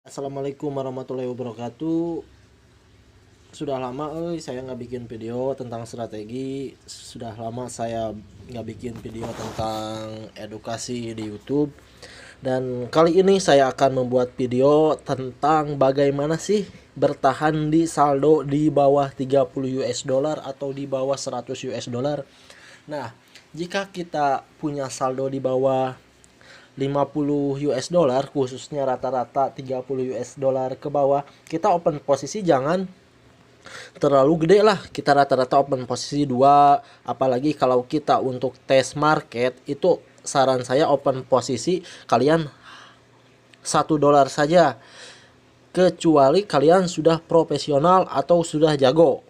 Assalamualaikum warahmatullahi wabarakatuh. Sudah lama saya nggak bikin video tentang strategi. Sudah lama saya nggak bikin video tentang edukasi di YouTube. Dan kali ini saya akan membuat video tentang bagaimana sih bertahan di saldo di bawah 30 US dollar atau di bawah 100 US dollar. Nah, jika kita punya saldo di bawah 50 US dollar, khususnya rata-rata 30 US dollar ke bawah, kita open posisi jangan terlalu gede lah. Kita rata-rata open posisi 2, apalagi kalau kita untuk test market itu saran saya open posisi kalian $1 saja, kecuali kalian sudah profesional atau sudah jago.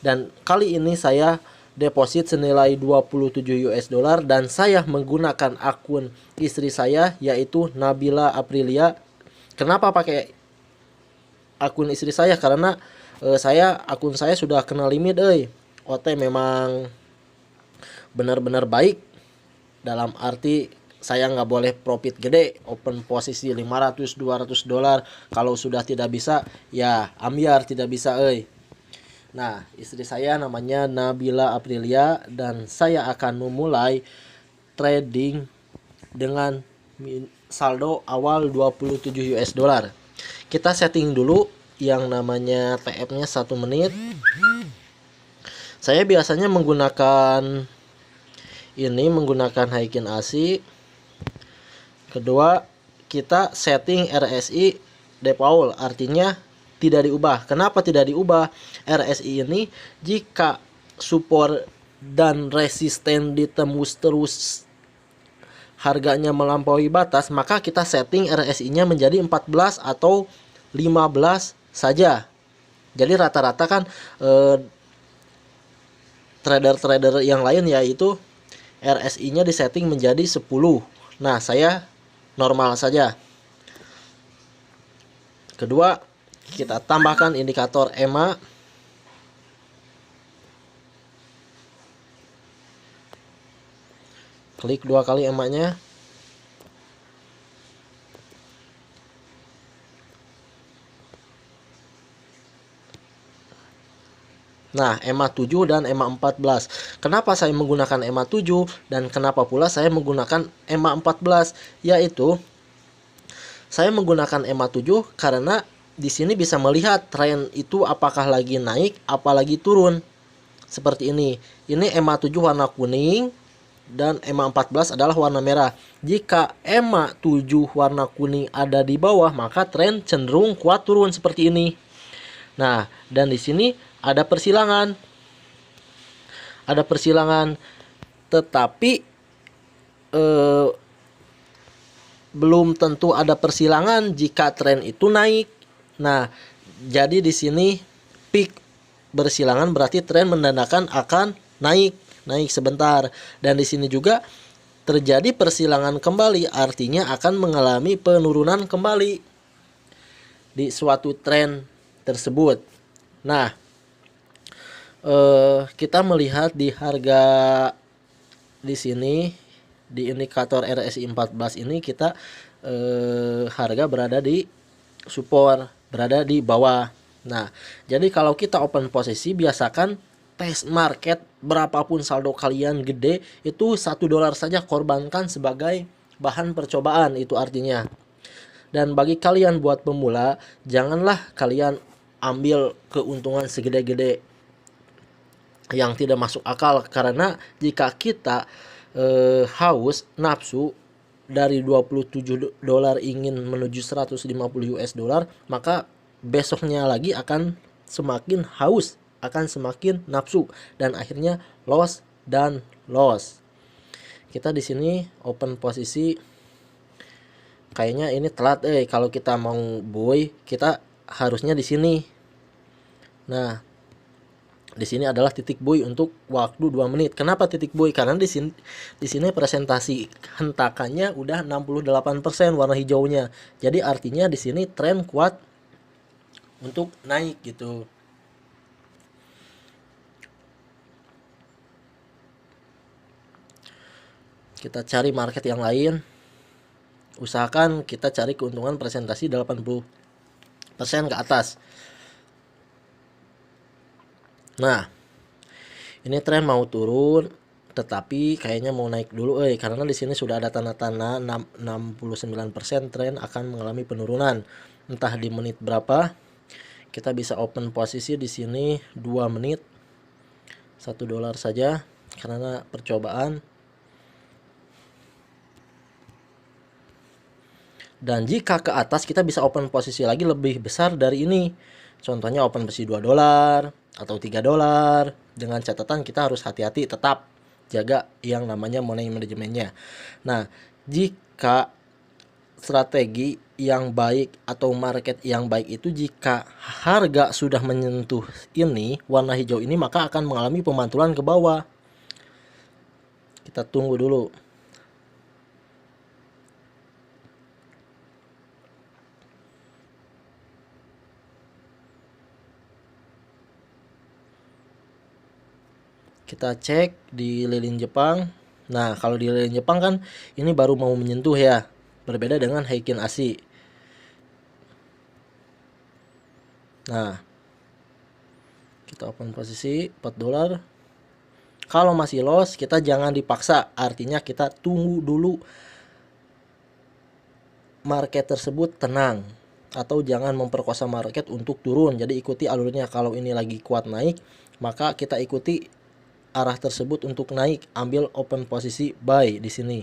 Dan kali ini saya deposit senilai 27 US dollar dan saya menggunakan akun istri saya yaitu Nabila Aprilia. Kenapa pakai akun istri saya? Karena akun saya sudah kena limit OT memang benar-benar baik, dalam arti saya nggak boleh profit gede, open posisi 500-200 dolar. Kalau sudah tidak bisa ya ambiar, tidak bisa Nah, istri saya namanya Nabila Aprilia dan saya akan memulai trading dengan saldo awal 27 US dollar. Kita setting dulu yang namanya TF-nya 1 menit. Saya biasanya menggunakan Heikin ASI. Kedua, kita setting RSI default, artinya tidak diubah. Kenapa tidak diubah? RSI ini jika support dan resisten ditembus terus harganya melampaui batas, maka kita setting RSI-nya menjadi 14 atau 15 saja. Jadi rata-rata kan trader-trader yang lain yaitu RSI-nya disetting menjadi 10. Nah, saya normal saja. Kedua, kita tambahkan indikator EMA. Klik 2 kali EMA-nya. Nah, EMA 7 dan EMA 14. Kenapa saya menggunakan EMA 7 dan kenapa pula saya menggunakan EMA 14? Yaitu saya menggunakan EMA 7 karena di sini bisa melihat tren itu apakah lagi naik, apalagi turun. Seperti ini. Ini EMA 7 warna kuning dan EMA 14 adalah warna merah. Jika EMA 7 warna kuning ada di bawah, maka tren cenderung kuat turun seperti ini. Nah, dan di sini ada persilangan. Tetapi belum tentu ada persilangan jika tren itu naik. Nah, jadi di sini peak bersilangan berarti tren menandakan akan naik sebentar. Dan di sini juga terjadi persilangan kembali, artinya akan mengalami penurunan kembali di suatu tren tersebut. Nah, kita melihat di harga di sini di indikator RSI 14 ini kita harga berada di support, berada di bawah. Nah, jadi kalau kita open posisi biasakan test market berapapun saldo kalian gede itu $1 saja korbankan sebagai bahan percobaan, itu artinya. Dan bagi kalian buat pemula, janganlah kalian ambil keuntungan segede-gede yang tidak masuk akal, karena jika kita haus nafsu dari 27 dolar ingin menuju 150 US dollar, maka besoknya lagi akan semakin haus, akan semakin nafsu dan akhirnya loss dan loss. Kita di sini open posisi kayaknya ini telat kalau kita mau buy kita harusnya di sini. Nah, di sini adalah titik buy untuk waktu 2 menit. Kenapa titik buy? Karena di sini presentasi hentakannya udah 68% warna hijaunya. Jadi artinya di sini tren kuat untuk naik gitu. Kita cari market yang lain. Usahakan kita cari keuntungan presentasi 80% ke atas. Nah, ini tren mau turun tetapi kayaknya mau naik dulu karena di sini sudah ada tanda-tanda 69% tren akan mengalami penurunan. Entah di menit berapa. Kita bisa open posisi di sini 2 menit. $1 saja karena percobaan. Dan jika ke atas kita bisa open posisi lagi lebih besar dari ini. Contohnya open posisi $2 atau $3. Dengan catatan kita harus hati-hati, tetap jaga yang namanya money manajemennya. Nah, jika strategi yang baik atau market yang baik itu jika harga sudah menyentuh ini, warna hijau ini, maka akan mengalami pemantulan ke bawah. Kita tunggu dulu. Kita cek di lilin Jepang. Nah, kalau di lilin Jepang kan ini baru mau menyentuh ya. Berbeda dengan Heikin ASI. Nah, kita open posisi $4. Kalau masih loss, kita jangan dipaksa. Artinya kita tunggu dulu market tersebut tenang. Atau jangan memperkosa market untuk turun. Jadi ikuti alurnya. Kalau ini lagi kuat naik, maka kita ikuti arah tersebut untuk naik. Ambil open posisi buy di sini.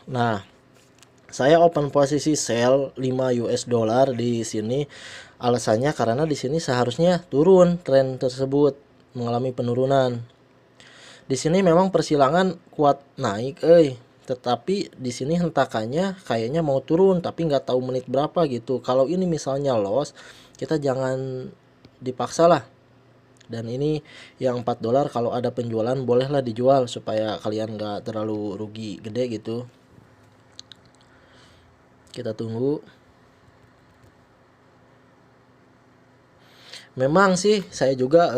Nah, saya open posisi sell $5 di sini. Alasannya karena di sini seharusnya turun tren tersebut, mengalami penurunan. Di sini memang persilangan kuat naik, tetapi di sini hentakannya kayaknya mau turun, tapi nggak tahu menit berapa gitu. Kalau ini misalnya loss, kita jangan dipaksa lah. Dan ini yang $4 kalau ada penjualan bolehlah dijual supaya kalian nggak terlalu rugi gede gitu. Kita tunggu. Memang sih saya juga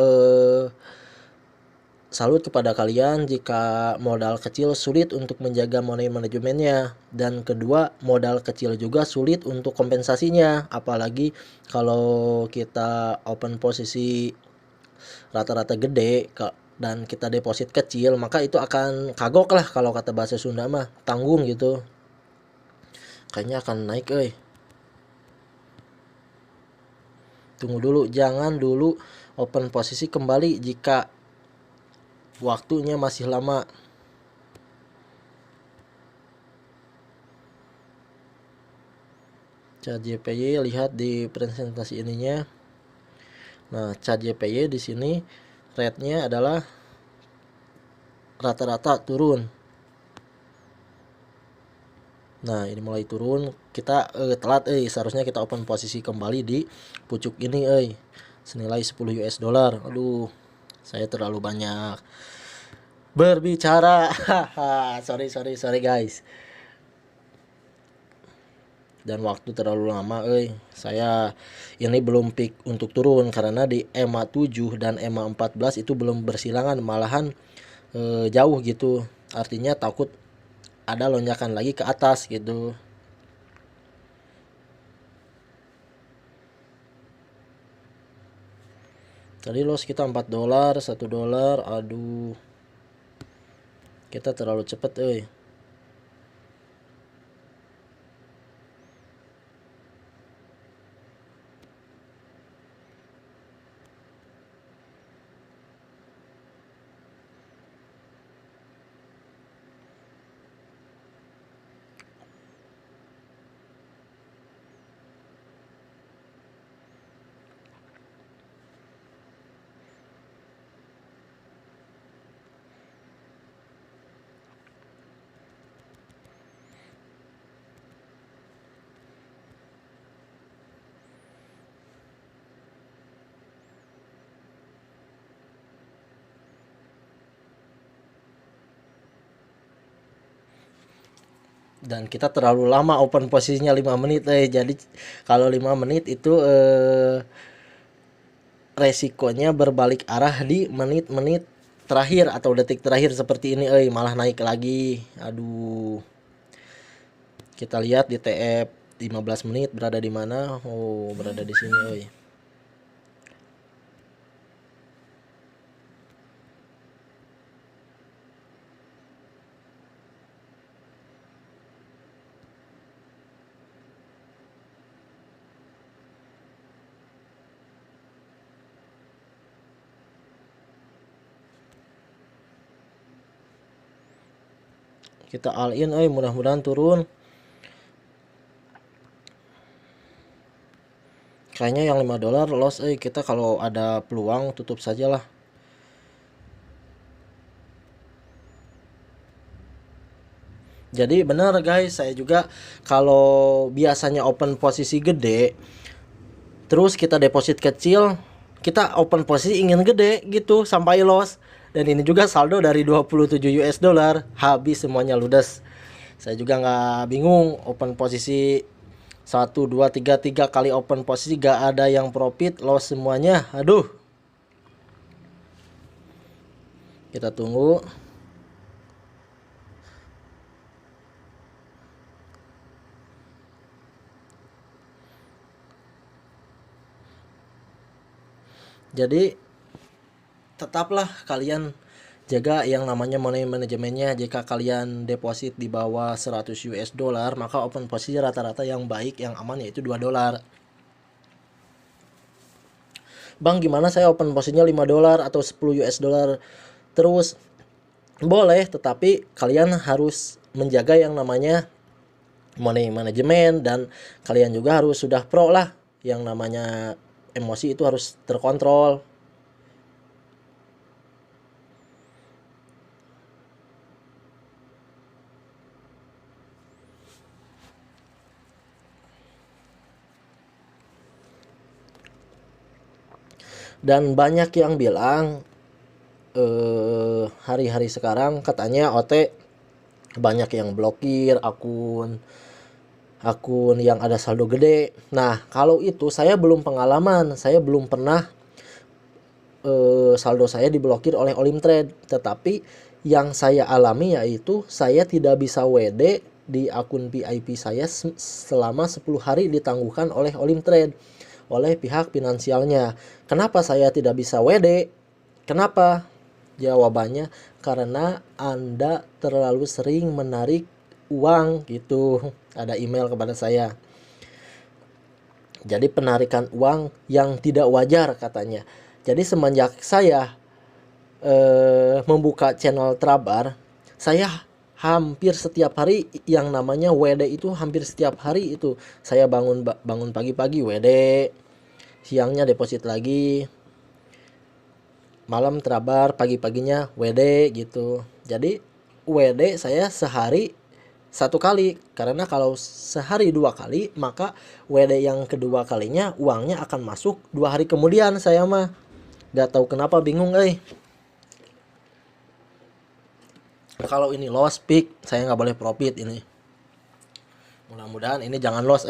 salut kepada kalian jika modal kecil sulit untuk menjaga money manajemennya, dan kedua modal kecil juga sulit untuk kompensasinya, apalagi kalau kita open posisi rata-rata gede dan kita deposit kecil, maka itu akan kagok lah kalau kata bahasa Sunda mah, tanggung gitu. Kayaknya akan naik Tunggu dulu, jangan dulu open posisi kembali jika waktunya masih lama. Chart JPY lihat di presentasi ininya. Nah, chart JPY di sini rate-nya adalah rata-rata turun. Nah, ini mulai turun. Kita telat seharusnya kita open posisi kembali di pucuk ini senilai $10. Aduh, saya terlalu banyak berbicara. sorry guys. Dan waktu terlalu lama saya ini belum peak untuk turun karena di EMA 7 dan EMA 14 itu belum bersilangan, malahan jauh gitu. Artinya takut ada lonjakan lagi ke atas gitu. Tadi loss kita $4, $1. Aduh, kita terlalu cepet dan kita terlalu lama open posisinya 5 menit. Jadi kalau 5 menit itu resikonya berbalik arah di menit-menit terakhir atau detik terakhir seperti ini, malah naik lagi. Aduh, kita lihat di TF 15 menit berada di mana. Oh, berada di sini. Kita all in, mudah-mudahan turun. Kayaknya yang $5 loss, kita kalau ada peluang tutup sajalah. Jadi benar guys, saya juga kalau biasanya open posisi gede, terus kita deposit kecil, kita open posisi ingin gede gitu sampai loss. Dan ini juga saldo dari 27 US dollar, habis semuanya ludes. Saya juga nggak bingung, open posisi 1, 2, 3 kali open posisi gak ada yang profit, loss semuanya. Aduh. Kita tunggu. Jadi tetaplah kalian jaga yang namanya money manajemennya. Jika kalian deposit di bawah 100 US dollar, maka open posisi rata-rata yang baik, yang aman yaitu $2. Bang, gimana saya open posisinya $5 atau 10 US dollar terus? Boleh, tetapi kalian harus menjaga yang namanya money management, dan kalian juga harus sudah pro lah. Yang namanya emosi itu harus terkontrol. Dan banyak yang bilang hari-hari sekarang katanya OT banyak yang blokir akun yang ada saldo gede. Nah, kalau itu saya belum pengalaman, saya belum pernah saldo saya diblokir oleh Olimtrade. Tetapi yang saya alami yaitu saya tidak bisa WD di akun VIP saya selama 10 hari ditangguhkan oleh Olimtrade, oleh pihak finansialnya. Kenapa saya tidak bisa WD? Kenapa? Jawabannya karena Anda terlalu sering menarik uang gitu. Ada email kepada saya. Jadi penarikan uang yang tidak wajar katanya. Jadi semenjak saya membuka channel Trabar, saya hampir setiap hari yang namanya WD itu hampir setiap hari itu. Saya bangun pagi-pagi WD, siangnya deposit lagi, malam Trabar, pagi-paginya WD gitu. Jadi WD saya sehari 1 kali, karena kalau sehari 2 kali maka WD yang kedua kalinya uangnya akan masuk 2 hari kemudian. Saya mah gak tahu kenapa, bingung. Kalau ini loss peak, saya nggak boleh profit ini. Mudah-mudahan ini jangan loss.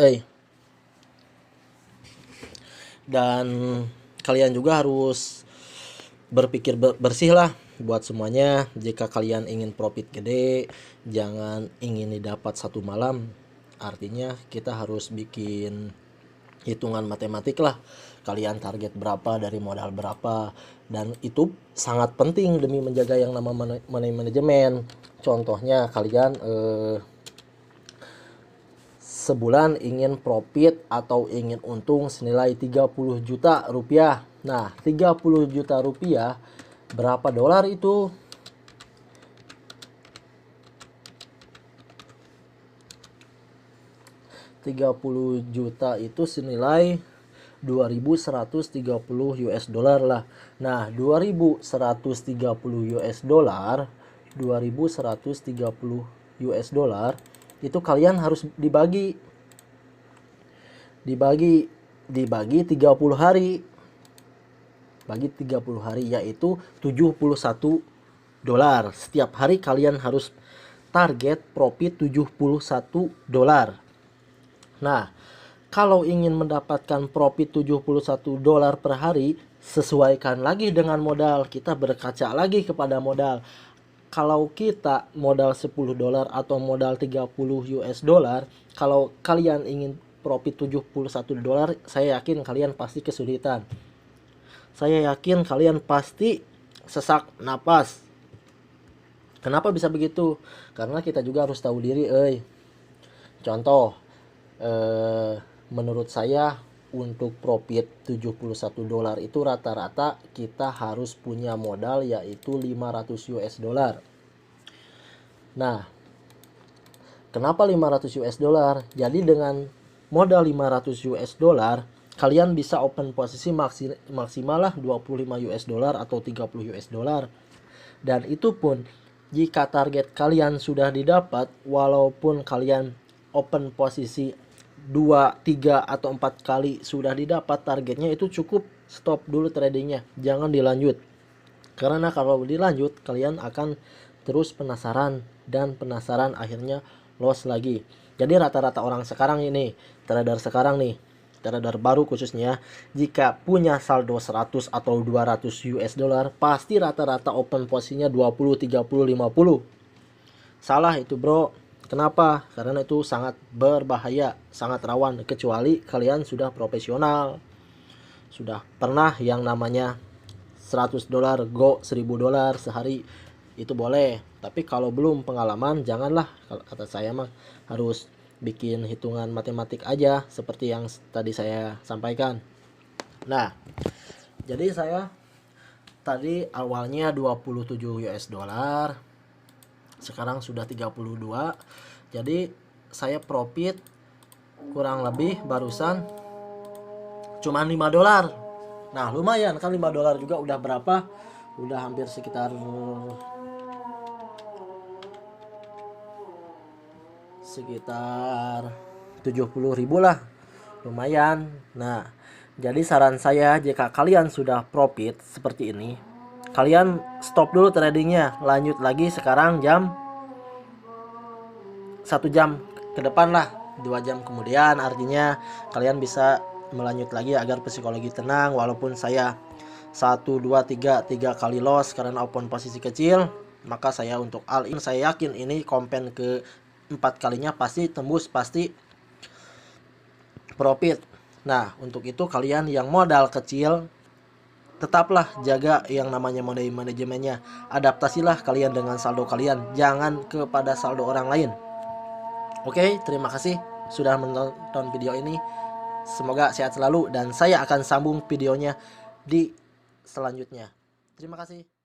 Dan kalian juga harus berpikir bersih lah buat semuanya. Jika kalian ingin profit gede, jangan ingin didapat satu malam. Artinya kita harus bikin hitungan matematik lah. Kalian target berapa dari modal berapa, dan itu sangat penting demi menjaga yang nama money management. Contohnya kalian sebulan ingin profit atau ingin untung senilai 30 juta rupiah. Nah, 30 juta rupiah berapa dolar itu? $30 juta itu senilai 2.130 US dollar lah. Nah, 2.130 US dollar, 2.130 US dollar itu kalian harus dibagi 30 hari. Bagi 30 hari yaitu $71. Setiap hari kalian harus target profit 71 dolar. Nah, kalau ingin mendapatkan profit 71 dolar per hari, sesuaikan lagi dengan modal. Kita berkaca lagi kepada modal. Kalau kita modal 10 dolar atau modal 30 US dollar, kalau kalian ingin profit 71 dolar, saya yakin kalian pasti kesulitan. Saya yakin kalian pasti sesak napas. Kenapa bisa begitu? Karena kita juga harus tahu diri, Contoh, menurut saya untuk profit 71 dolar itu rata-rata kita harus punya modal yaitu 500 US dollar. Nah, kenapa 500 US dollar? Jadi dengan modal 500 US dollar, kalian bisa open posisi maksimal lah 25 US dollar atau 30 US dollar. Dan itu pun jika target kalian sudah didapat, walaupun kalian open posisi 2, 3, atau 4 kali sudah didapat targetnya, itu cukup stop dulu tradingnya, jangan dilanjut. Karena kalau dilanjut kalian akan terus penasaran dan penasaran akhirnya loss lagi. Jadi rata-rata orang sekarang ini, trader sekarang nih, trader baru khususnya, jika punya saldo 100 atau 200 US dollar, pasti rata-rata open posisinya 20, 30, 50. Salah itu, bro. Kenapa? Karena itu sangat berbahaya, sangat rawan, kecuali kalian sudah profesional. Sudah pernah yang namanya 100 dolar go 1000 dolar sehari, itu boleh. Tapi kalau belum pengalaman, janganlah. Kata saya mah harus bikin hitungan matematik aja seperti yang tadi saya sampaikan. Nah, jadi saya tadi awalnya 27 US dollar, sekarang sudah 32. Jadi saya profit kurang lebih barusan cuma 5 dolar. Nah, lumayan kan, 5 dolar juga udah berapa? Udah hampir sekitar 70.000 lah, lumayan. Nah, jadi saran saya, jika kalian sudah profit seperti ini, kalian stop dulu tradingnya, lanjut lagi sekarang 1 jam ke depan lah, 2 jam kemudian, artinya kalian bisa melanjut lagi agar psikologi tenang. Walaupun saya 1, 2, 3 kali loss karena open posisi kecil, maka saya untuk all in, saya yakin ini kompen ke 4 kalinya pasti tembus, pasti profit. Nah, untuk itu kalian yang modal kecil, tetaplah jaga yang namanya manajemennya. Adaptasilah kalian dengan saldo kalian, jangan kepada saldo orang lain. Oke, terima kasih sudah menonton video ini. Semoga sehat selalu dan saya akan sambung videonya di selanjutnya. Terima kasih.